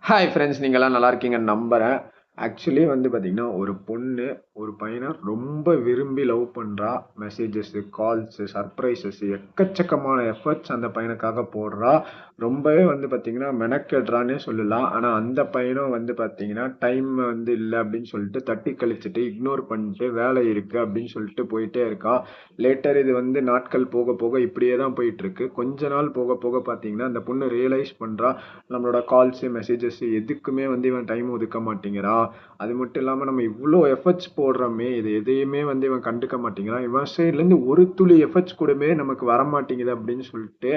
Hi friends, நீங்கள்லாம் நல்லா இருக்கீங்கன்னு நம்புறேன். ஆக்சுவலி வந்து பார்த்தீங்கன்னா, ஒரு பொண்ணு ஒரு பையன ரொம்ப விரும்பி லவ் பண்றா. மெசேஜஸு, கால்ஸு, சர்ப்ரைசஸ் எக்கச்சக்கமான எஃபர்ட்ஸ் அந்த பையனுக்காக போடுறா. ரொம்பவே வந்து பார்த்தீங்கன்னா, மெனக்கெடுறான்னே சொல்லலாம். ஆனா அந்த பையனும் வந்து பார்த்தீங்கன்னா, டைம் வந்து இல்ல அப்படின்னு சொல்லிட்டு தட்டி கழிச்சுட்டு, இக்னோர் பண்ணிட்டு, வேலை இருக்கு அப்படின்னு சொல்லிட்டு போயிட்டே இருக்கான். லேட்டர் இது வந்து நாட்கள் போக போக இப்படியே தான் போயிட்டுருக்கு. கொஞ்ச நாள் போக போக பார்த்தீங்கன்னா, அந்த பொண்ணு ரியலைஸ் பண்றா. நம்மளோட கால்ஸு, மெசேஜஸ் எதுக்குமே வந்து இவன் டைம் ஒதுக்க மாட்டேங்கிறான். அது மட்டும் இல்லாம நம்ம இவ்ளோ எஃபர்ட்ஸ் போடுறோமே, இது எதையுமே வந்து இவன் கண்டுக்க மாட்டேங்கிறான். இவன் சைட்லேருந்து ஒரு துளி எஃபர்ட்ஸ் கூடமே நமக்கு வரமாட்டேங்குது அப்படின்னு சொல்லிட்டு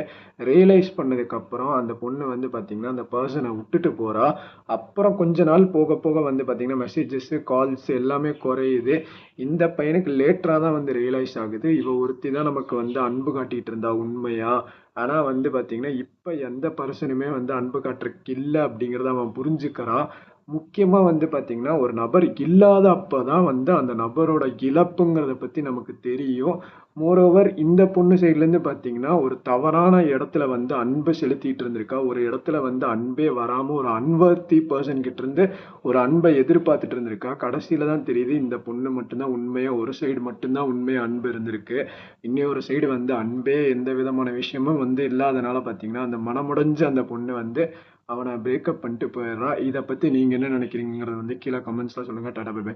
ரியலைஸ் பண்ணதுக்கப்புறம் அந்த பொண்ணு வந்து பார்த்தீங்கன்னா, அந்த பெர்சன விட்டுட்டு போறா. அப்புறம் கொஞ்ச நாள் போக போக வந்து பார்த்தீங்கன்னா, மெசேஜஸு, கால்ஸ் எல்லாமே குறையுது. இந்த பையனுக்கு லேட்டரா தான் வந்து ரியலைஸ் ஆகுது. இவ ஒருத்தி தான் நமக்கு வந்து அன்பு காட்டிட்டு இருந்தா உண்மையா. ஆனா வந்து பார்த்தீங்கன்னா, இப்ப எந்த பெர்சனுமே வந்து அன்பு காட்டுறதுக்கு இல்ல அப்படிங்கிறத அவன் புரிஞ்சுக்கிறான். முக்கியமா வந்து பார்த்தீங்கன்னா, ஒரு நபர் இல்லாத அப்ப தான் வந்து அந்த நபரோட இழப்புங்கிறத பத்தி நமக்கு தெரியும். மோரோவர் இந்த பொண்ணு சைட்லேருந்து பார்த்தீங்கன்னா, ஒரு தவறான இடத்துல வந்து அன்பு செலுத்திட்டு இருந்திருக்கா. ஒரு இடத்துல வந்து அன்பே வராம ஒரு அன்வொர்த்தி பெர்சன் கிட்டருந்து ஒரு அன்ப எதிர்பார்த்துட்டு இருந்திருக்கா. கடைசியில தான் தெரியுது இந்த பொண்ணு மட்டும் தான் உண்மையா ஒரு சைடு மட்டும் தான் உண்மையா அன்பு இருந்திருக்கு. இன்னொரு சைடு வந்து அன்பே எந்த விதமான விஷயமும் வந்து இல்லாதனால பார்த்தீங்கன்னா, அந்த மனமுடைஞ்ச அந்த பொண்ணு வந்து அவன பிரேக்கப் பண்ணிட்டு போயிடுறா. இத பத்தி நீங்க என்ன நினைக்கிறீங்கங்கிறத வந்து கீழ கமெண்ட்ஸ்ல சொல்லுங்க. டாடா பை பை.